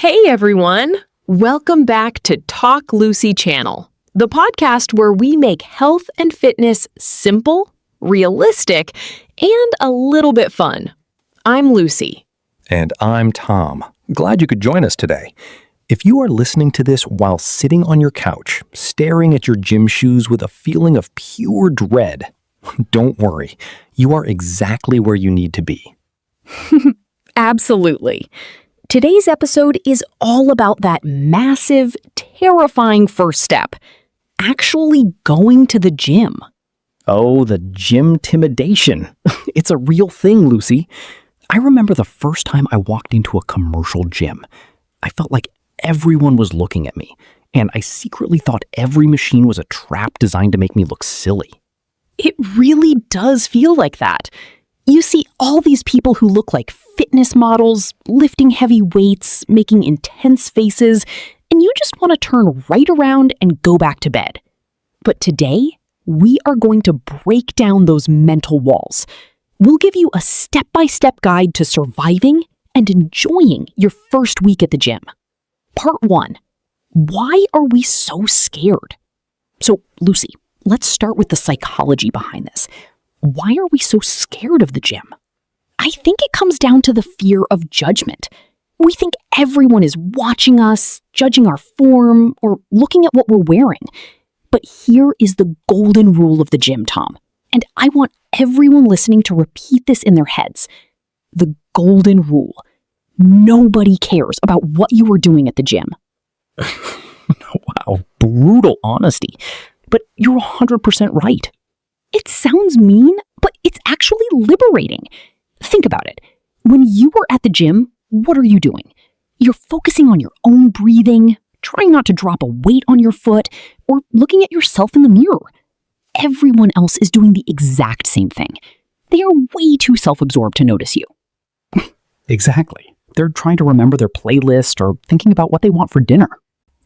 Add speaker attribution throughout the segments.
Speaker 1: Hey everyone! Welcome back to Talk Lucy Channel, the podcast where we make health and fitness simple, realistic, and a little bit fun. I'm Lucy.
Speaker 2: And I'm Tom. Glad you could join us today. If you are listening to this while sitting on your couch, staring at your gym shoes with a feeling of pure dread, don't worry. You are exactly where you need to be.
Speaker 1: Absolutely. Today's episode is all about that massive, terrifying first step, actually going to the gym.
Speaker 2: Oh, the Gym-Timidation. It's a real thing, Lucy. I remember the first time I walked into a commercial gym. I felt like everyone was looking at me, and I secretly thought every machine was a trap designed to make me look silly.
Speaker 1: It really does feel like that. You see all these people who look like fitness models, lifting heavy weights, making intense faces, and you just want to turn right around and go back to bed. But today, we are going to break down those mental walls. We'll give you a step-by-step guide to surviving and enjoying your first week at the gym. Part 1. Why are we so scared? So, Lucy, let's start with the psychology behind this. Why are we so scared of the gym? I think it comes down to the fear of judgment. We think everyone is watching us, judging our form, or looking at what we're wearing. But here is the golden rule of the gym, Tom. And I want everyone listening to repeat this in their heads. The golden rule. Nobody cares about what you are doing at the gym.
Speaker 2: Wow, brutal honesty. But you're 100% right.
Speaker 1: It sounds mean, but it's actually liberating. Think about it. When you are at the gym, what are you doing? You're focusing on your own breathing, trying not to drop a weight on your foot, or looking at yourself in the mirror. Everyone else is doing the exact same thing. They are way too self-absorbed to notice you.
Speaker 2: Exactly. They're trying to remember their playlist or thinking about what they want for dinner.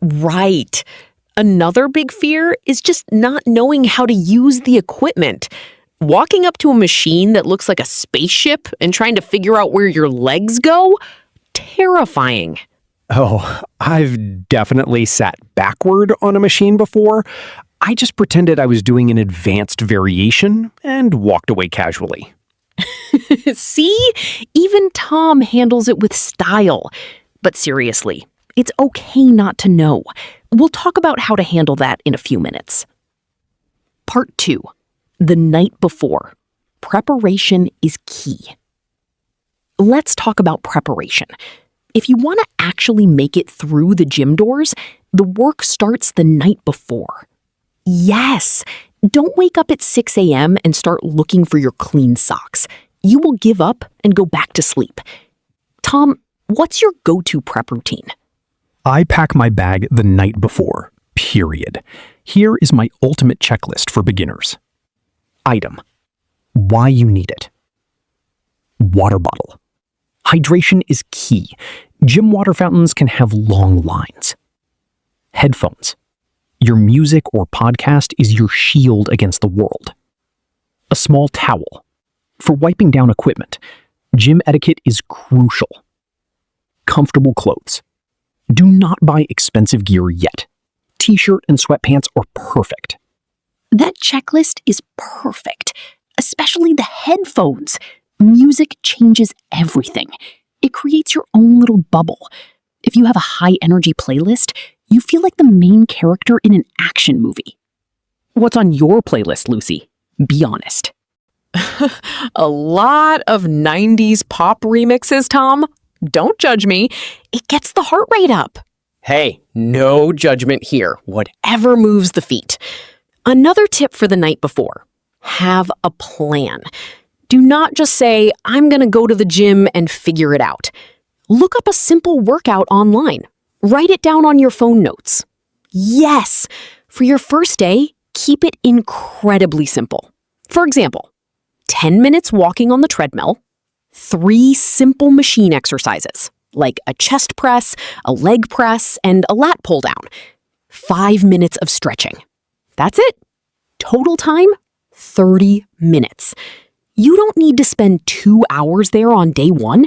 Speaker 1: Right. Another big fear is just not knowing how to use the equipment. Walking up to a machine that looks like a spaceship and trying to figure out where your legs go? Terrifying.
Speaker 3: Oh, I've definitely sat backward on a machine before. I just pretended I was doing an advanced variation and walked away casually.
Speaker 1: See? Even Tom handles it with style. But seriously, it's okay not to know. We'll talk about how to handle that in a few minutes. Part 2. The night before. Preparation is key. Let's talk about preparation. If you want to actually make it through the gym doors, the work starts the night before. Yes! Don't wake up at 6 a.m. and start looking for your clean socks. You will give up and go back to sleep. Tom, what's your go-to prep routine?
Speaker 2: I pack my bag the night before, period. Here is my ultimate checklist for beginners. Item. Why you need it. Water bottle. Hydration is key. Gym water fountains can have long lines. Headphones. Your music or podcast is your shield against the world. A small towel. For wiping down equipment. Gym etiquette is crucial. Comfortable clothes. Do not buy expensive gear yet. T-shirt and sweatpants are perfect.
Speaker 1: That checklist is perfect, especially the headphones. Music changes everything. It creates your own little bubble. If you have a high-energy playlist, you feel like the main character in an action movie. What's on your playlist, Lucy? Be honest. A lot of 90s pop remixes, Tom. Don't judge me. It gets the heart rate up. Hey, no judgment here. Whatever moves the feet. Another tip for the night before. Have a plan. Do not just say, I'm going to go to the gym and figure it out. Look up a simple workout online. Write it down on your phone notes. Yes! For your first day, keep it incredibly simple. For example, 10 minutes walking on the treadmill, 3 simple machine exercises, like a chest press, a leg press, and a lat pull down. 5 minutes of stretching. That's it. Total time, 30 minutes. You don't need to spend 2 hours there on day 1.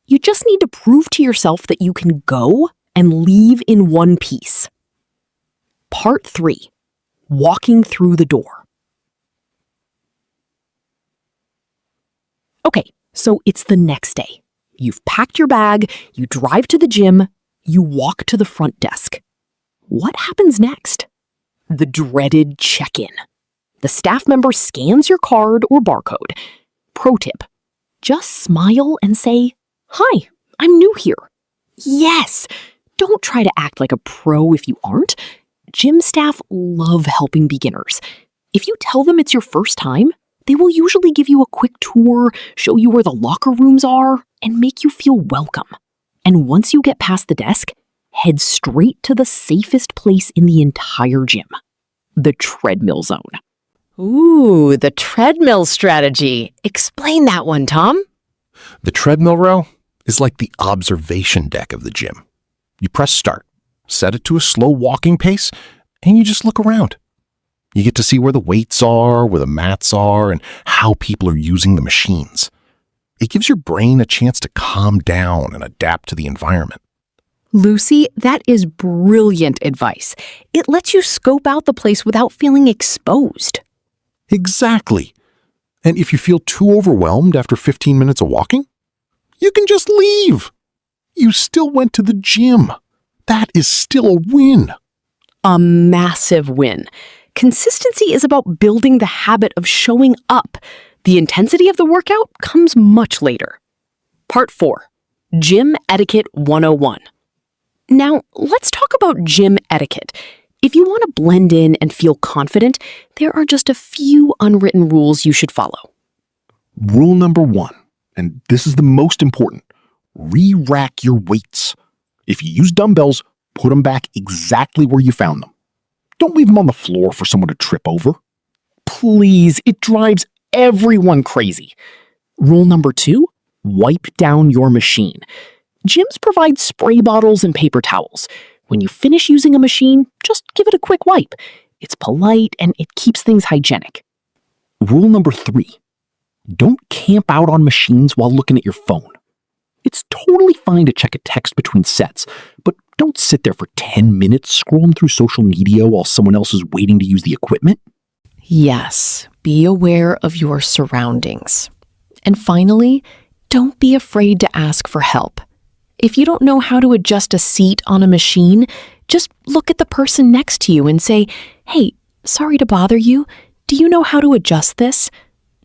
Speaker 1: You just need to prove to yourself that you can go and leave in one piece. Part 3. Walking through the door. Okay, so it's the next day. You've packed your bag, you drive to the gym, you walk to the front desk. What happens next? The dreaded check-in. The staff member scans your card or barcode. Pro tip, just smile and say, "Hi, I'm new here." Yes, don't try to act like a pro if you aren't. Gym staff love helping beginners. If you tell them it's your first time, they will usually give you a quick tour, show you where the locker rooms are, and make you feel welcome. And once you get past the desk, head straight to the safest place in the entire gym, the treadmill zone. Ooh, the treadmill strategy. Explain that one, Tom.
Speaker 4: The treadmill row is like the observation deck of the gym. You press start, set it to a slow walking pace, and you just look around. You get to see where the weights are, where the mats are, and how people are using the machines. It gives your brain a chance to calm down and adapt to the environment.
Speaker 1: Lucy, that is brilliant advice. It lets you scope out the place without feeling exposed.
Speaker 4: Exactly. And if you feel too overwhelmed after 15 minutes of walking, you can just leave. You still went to the gym. That is still a win.
Speaker 1: A massive win. Consistency is about building the habit of showing up. The intensity of the workout comes much later. Part 4. Gym Etiquette 101. Now, let's talk about gym etiquette. If you want to blend in and feel confident, there are just a few unwritten rules you should follow.
Speaker 4: Rule number 1, and this is the most important, re-rack your weights. If you use dumbbells, put them back exactly where you found them. Don't leave them on the floor for someone to trip over.
Speaker 1: Please, it drives everyone crazy. Rule number 2, wipe down your machine. Gyms provide spray bottles and paper towels. When you finish using a machine, just give it a quick wipe. It's polite and it keeps things hygienic.
Speaker 4: Rule number 3, don't camp out on machines while looking at your phone. It's totally fine to check a text between sets, but don't sit there for 10 minutes scrolling through social media while someone else is waiting to use the equipment.
Speaker 1: Yes, be aware of your surroundings. And finally, don't be afraid to ask for help. If you don't know how to adjust a seat on a machine, just look at the person next to you and say, "Hey, sorry to bother you. Do you know how to adjust this?"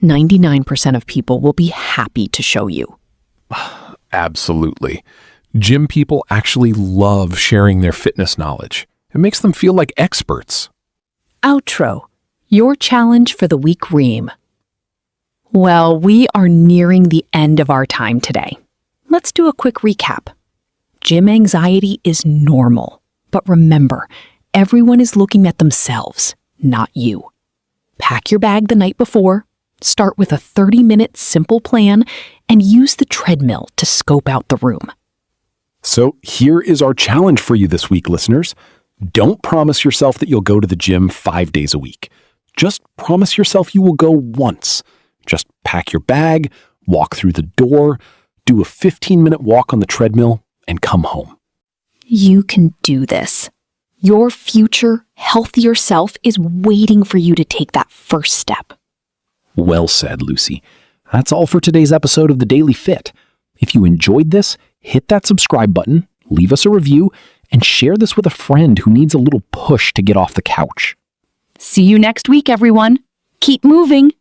Speaker 1: 99% of people will be happy to show you.
Speaker 2: Absolutely. Gym people actually love sharing their fitness knowledge. It makes them feel like experts.
Speaker 1: Outro. Your challenge for the week ream. Well, we are nearing the end of our time today. Let's do a quick recap. Gym anxiety is normal, but remember, everyone is looking at themselves, not you. Pack your bag the night before, start with a 30-minute simple plan, and use the treadmill to scope out the room.
Speaker 2: So here is our challenge for you this week, listeners. Don't promise yourself that you'll go to the gym 5 days a week. Just promise yourself you will go once. Just pack your bag, walk through the door, do a 15-minute walk on the treadmill, and come home.
Speaker 1: You can do this. Your future, healthier self is waiting for you to take that first step.
Speaker 2: Well said, Lucy. That's all for today's episode of The Daily Fit. If you enjoyed this, hit that subscribe button, leave us a review, and share this with a friend who needs a little push to get off the couch.
Speaker 1: See you next week, everyone. Keep moving.